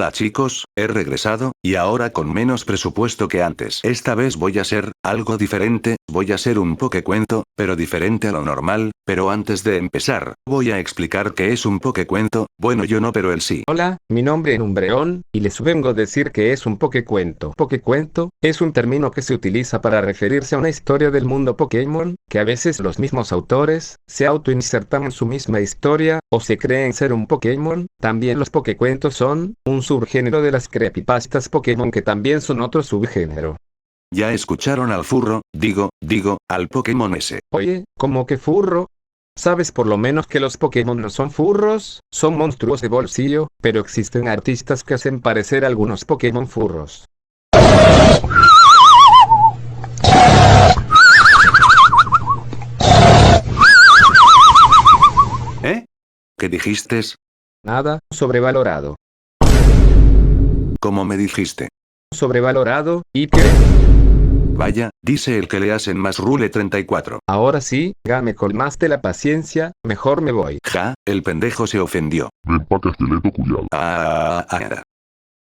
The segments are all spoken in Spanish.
Hola chicos, he regresado, y ahora con menos presupuesto que antes. Esta vez voy a hacer algo diferente, voy a hacer un pokecuento, pero diferente a lo normal, pero antes de empezar, voy a explicar qué es un pokecuento, bueno yo no pero él sí. Hola, mi nombre es Umbreon, y les vengo a decir que es un pokecuento. Pokecuento es un término que se utiliza para referirse a una historia del mundo Pokémon, que a veces los mismos autores se autoinsertan en su misma historia, o se creen ser un Pokémon. También los pokecuentos son un subgénero de las creepypastas Pokémon que también son otro subgénero. Ya escucharon al furro, digo, al Pokémon ese. Oye, ¿cómo que furro? ¿Sabes por lo menos que los Pokémon no son furros? Son monstruos de bolsillo, pero existen artistas que hacen parecer a algunos Pokémon furros. ¿Eh? ¿Qué dijiste? Nada, sobrevalorado. ¿Cómo me dijiste? Sobrevalorado, ¿y qué? Vaya, dice el que le hacen más Rule 34. Ahora sí, ya me colmaste la paciencia, mejor me voy. Ja, el pendejo se ofendió. Ven pa' que esqueleto cuyal.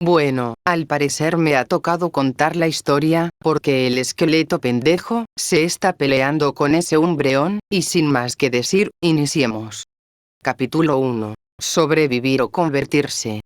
Bueno, al parecer me ha tocado contar la historia, porque el esqueleto pendejo se está peleando con ese Umbreon, y sin más que decir, iniciemos. Capítulo 1. Sobrevivir o convertirse.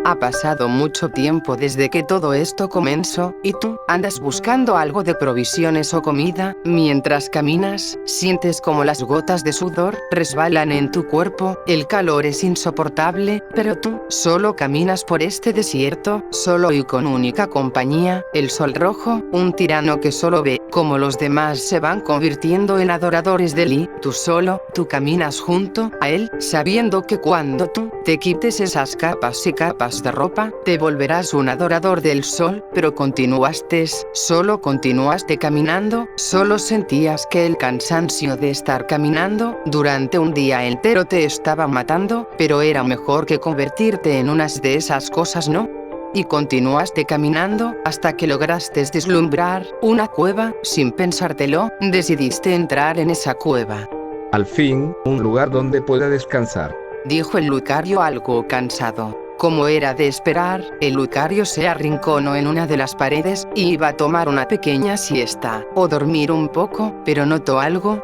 Ha pasado mucho tiempo desde que todo esto comenzó, y tú andas buscando algo de provisiones o comida. Mientras caminas, sientes como las gotas de sudor resbalan en tu cuerpo, el calor es insoportable, pero tú solo caminas por este desierto, solo y con única compañía, el sol rojo, un tirano que solo ve como los demás se van convirtiendo en adoradores de él. Tú caminas junto a él, sabiendo que cuando tú te quites esas capas y capas de ropa, te volverás un adorador del sol, pero solo continuaste caminando, solo sentías que el cansancio de estar caminando durante un día entero te estaba matando, pero era mejor que convertirte en unas de esas cosas, ¿no? Y continuaste caminando hasta que lograste deslumbrar una cueva. Sin pensártelo, decidiste entrar en esa cueva. Al fin, un lugar donde pueda descansar, Dijo el Lucario algo cansado. Como era de esperar, el Lucario se arrinconó en una de las paredes y iba a tomar una pequeña siesta, o dormir un poco, pero notó algo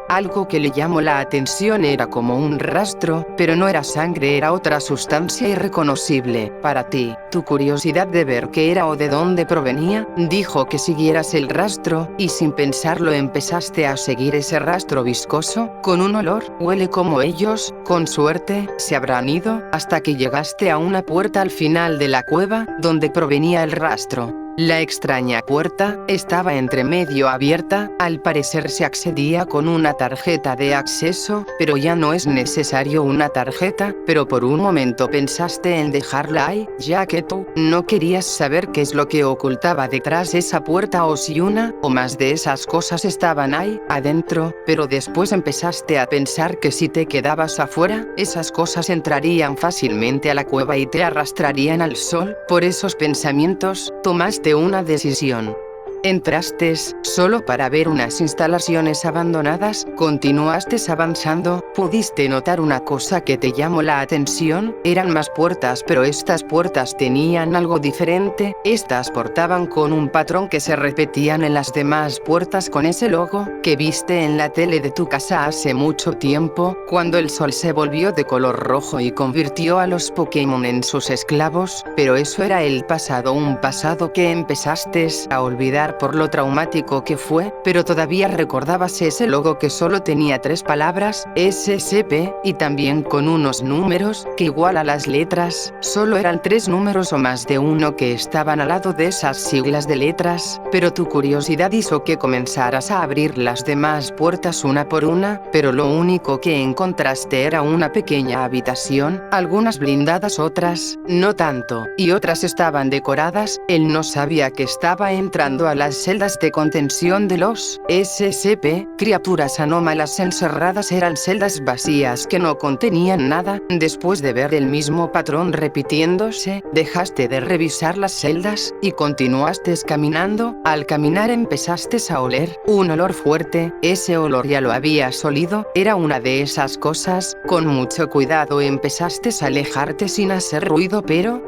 que le llamó la atención. Era como un rastro, pero no era sangre, era otra sustancia irreconocible. Para ti, tu curiosidad de ver qué era o de dónde provenía, dijo que siguieras el rastro, y sin pensarlo empezaste a seguir ese rastro viscoso, con un olor, huele como ellos, con suerte, se habrán ido, hasta que llegaste a una puerta al final de la cueva, donde provenía el rastro. La extraña puerta estaba entre medio abierta, al parecer se accedía con una tarjeta de acceso, pero ya no es necesario una tarjeta, pero por un momento pensaste en dejarla ahí, ya que tú no querías saber qué es lo que ocultaba detrás de esa puerta o si una o más de esas cosas estaban ahí, adentro, pero después empezaste a pensar que si te quedabas afuera, esas cosas entrarían fácilmente a la cueva y te arrastrarían al sol. Por esos pensamientos, tomaste una decisión. Entraste solo para ver unas instalaciones abandonadas, continuaste avanzando, pudiste notar una cosa que te llamó la atención, eran más puertas, pero estas puertas tenían algo diferente, estas portaban con un patrón que se repetían en las demás puertas, con ese logo que viste en la tele de tu casa hace mucho tiempo, cuando el sol se volvió de color rojo y convirtió a los Pokémon en sus esclavos, pero eso era el pasado, un pasado que empezaste a olvidar por lo traumático que fue, pero todavía recordabas ese logo que solo tenía 3 palabras, SCP, y también con unos números, que igual a las letras, solo eran 3 números o más de uno que estaban al lado de esas siglas de letras, pero tu curiosidad hizo que comenzaras a abrir las demás puertas una por una, pero lo único que encontraste era una pequeña habitación, algunas blindadas, otras, no tanto, y otras estaban decoradas. Él no sabía que estaba entrando a las celdas de contención de los SCP, criaturas anómalas encerradas eran celdas vacías que no contenían nada. Después de ver el mismo patrón repitiéndose, dejaste de revisar las celdas y continuaste caminando. Al caminar empezaste a oler un olor fuerte. Ese olor ya lo habías olido, era una de esas cosas. Con mucho cuidado empezaste a alejarte sin hacer ruido, pero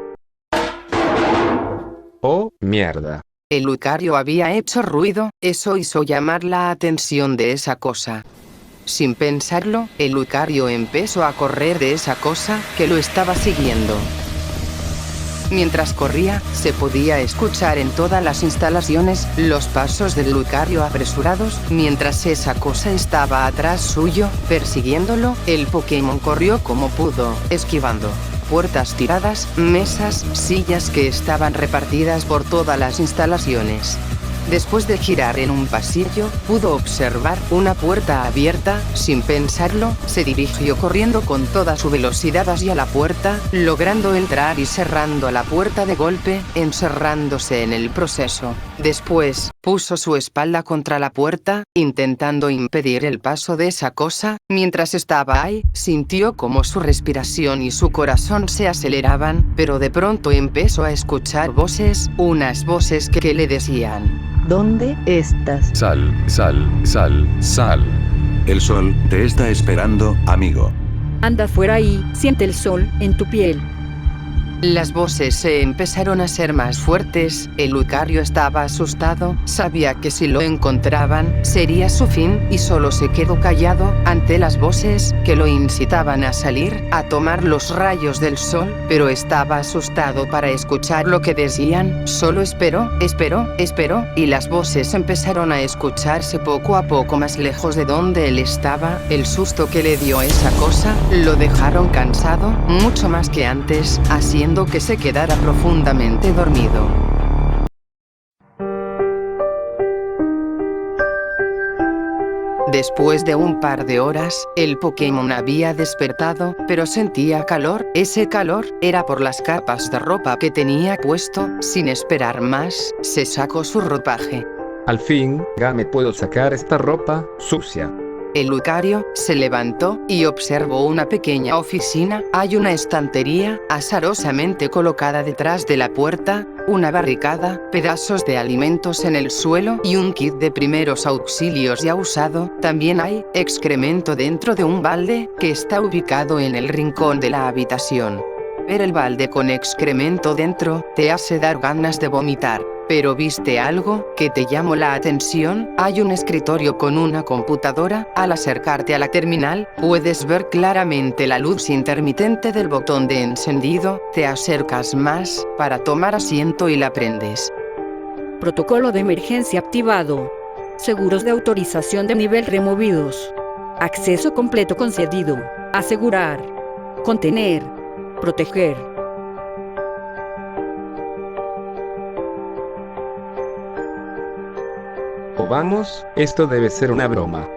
¡oh, mierda! el Lucario había hecho ruido. Eso hizo llamar la atención de esa cosa. Sin pensarlo, el Lucario empezó a correr de esa cosa que lo estaba siguiendo. Mientras corría, se podía escuchar en todas las instalaciones los pasos del Lucario apresurados. Mientras esa cosa estaba atrás suyo, persiguiéndolo, el Pokémon corrió como pudo, esquivando puertas tiradas, mesas, sillas que estaban repartidas por todas las instalaciones. Después de girar en un pasillo, pudo observar una puerta abierta. Sin pensarlo, se dirigió corriendo con toda su velocidad hacia la puerta, logrando entrar y cerrando la puerta de golpe, encerrándose en el proceso. Después, puso su espalda contra la puerta, intentando impedir el paso de esa cosa. Mientras estaba ahí, sintió como su respiración y su corazón se aceleraban, pero de pronto empezó a escuchar voces, unas voces que le decían: ¿dónde estás? Sal, sal, sal, sal. El sol te está esperando, amigo. Anda fuera y siente el sol en tu piel. Las voces se empezaron a ser más fuertes. El Lucario estaba asustado, sabía que si lo encontraban, sería su fin, y solo se quedó callado ante las voces que lo incitaban a salir, a tomar los rayos del sol, pero estaba asustado para escuchar lo que decían. Solo esperó, y las voces empezaron a escucharse poco a poco más lejos de donde él estaba. El susto que le dio esa cosa, lo dejaron cansado, mucho más que antes, haciendo que se quedara profundamente dormido. Después de un par de horas, el Pokémon había despertado, pero sentía calor. Ese calor era por las capas de ropa que tenía puesto. Sin esperar más, se sacó su ropaje. Al fin, ya me puedo sacar esta ropa sucia. El Lucario se levantó y observó una pequeña oficina. Hay una estantería azarosamente colocada detrás de la puerta, una barricada, pedazos de alimentos en el suelo y un kit de primeros auxilios ya usado. También hay excremento dentro de un balde que está ubicado en el rincón de la habitación. Ver el balde con excremento dentro te hace dar ganas de vomitar. ¿Pero viste algo que te llamó la atención? Hay un escritorio con una computadora. Al acercarte a la terminal, puedes ver claramente la luz intermitente del botón de encendido. Te acercas más para tomar asiento y la prendes. Protocolo de emergencia activado. Seguros de autorización de nivel removidos. Acceso completo concedido. Asegurar. Contener. Proteger. O vamos, esto debe ser una broma.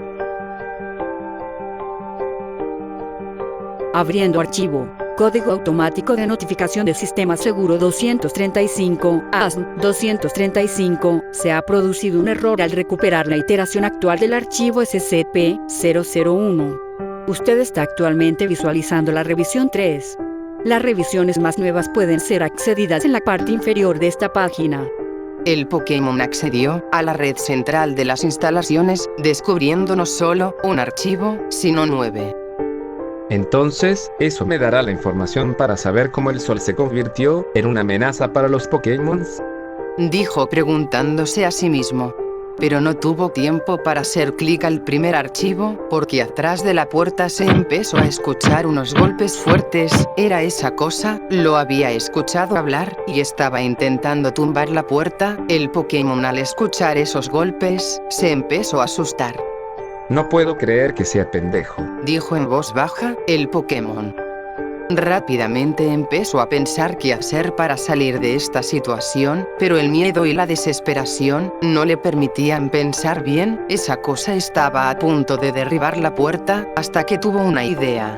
Abriendo archivo. Código automático de notificación de sistema seguro 235, ASN 235. Se ha producido un error al recuperar la iteración actual del archivo SCP-001. Usted está actualmente visualizando la revisión 3. Las revisiones más nuevas pueden ser accedidas en la parte inferior de esta página. El Pokémon accedió a la red central de las instalaciones, descubriendo no solo un archivo, sino 9. Entonces, eso me dará la información para saber cómo el sol se convirtió en una amenaza para los Pokémon. Dijo preguntándose a sí mismo. Pero no tuvo tiempo para hacer clic al primer archivo, porque atrás de la puerta se empezó a escuchar unos golpes fuertes. Era esa cosa, lo había escuchado hablar, y estaba intentando tumbar la puerta. El Pokémon, al escuchar esos golpes, se empezó a asustar. No puedo creer que sea pendejo, dijo en voz baja, el Pokémon. Rápidamente empezó a pensar qué hacer para salir de esta situación, pero el miedo y la desesperación no le permitían pensar bien. Esa cosa estaba a punto de derribar la puerta, hasta que tuvo una idea.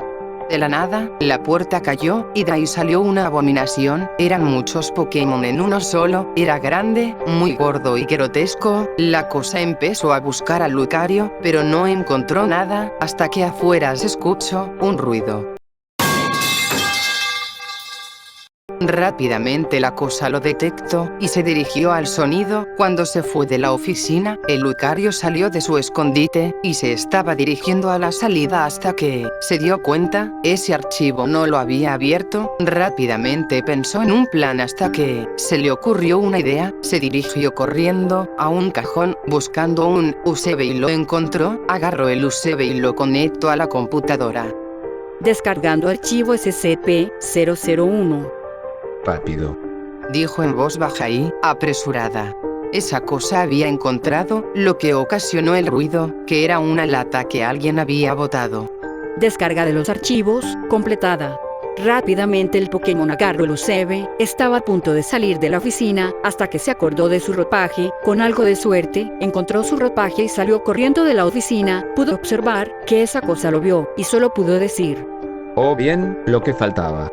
De la nada, la puerta cayó, y de ahí salió una abominación. Eran muchos Pokémon en uno solo, era grande, muy gordo y grotesco. La cosa empezó a buscar a Lucario, pero no encontró nada, hasta que afuera se escuchó un ruido. Rápidamente la cosa lo detectó, y se dirigió al sonido. Cuando se fue de la oficina, el Lucario salió de su escondite, y se estaba dirigiendo a la salida hasta que se dio cuenta, ese archivo no lo había abierto. Rápidamente pensó en un plan hasta que se le ocurrió una idea. Se dirigió corriendo a un cajón, buscando un USB y lo encontró. Agarró el USB y lo conectó a la computadora. Descargando archivo SCP-001. Rápido. Dijo en voz baja y apresurada. Esa cosa había encontrado lo que ocasionó el ruido, que era una lata que alguien había botado. Descarga de los archivos, completada. Rápidamente el Pokémon agarró el USB, estaba a punto de salir de la oficina, hasta que se acordó de su ropaje. Con algo de suerte, encontró su ropaje y salió corriendo de la oficina. Pudo observar que esa cosa lo vio, y solo pudo decir: Oh bien, lo que faltaba.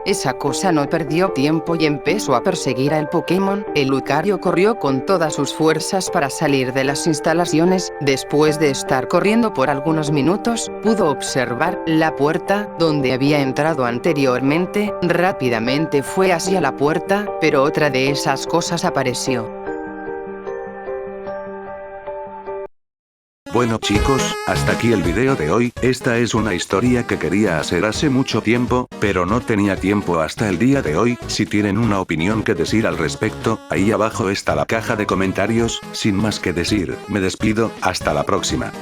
Esa cosa no perdió tiempo y empezó a perseguir al Pokémon. El Lucario corrió con todas sus fuerzas para salir de las instalaciones. Después de estar corriendo por algunos minutos, pudo observar la puerta donde había entrado anteriormente. Rápidamente fue hacia la puerta, pero otra de esas cosas apareció. Bueno chicos, hasta aquí el video de hoy. Esta es una historia que quería hacer hace mucho tiempo, pero no tenía tiempo hasta el día de hoy. Si tienen una opinión que decir al respecto, ahí abajo está la caja de comentarios. Sin más que decir, me despido, hasta la próxima.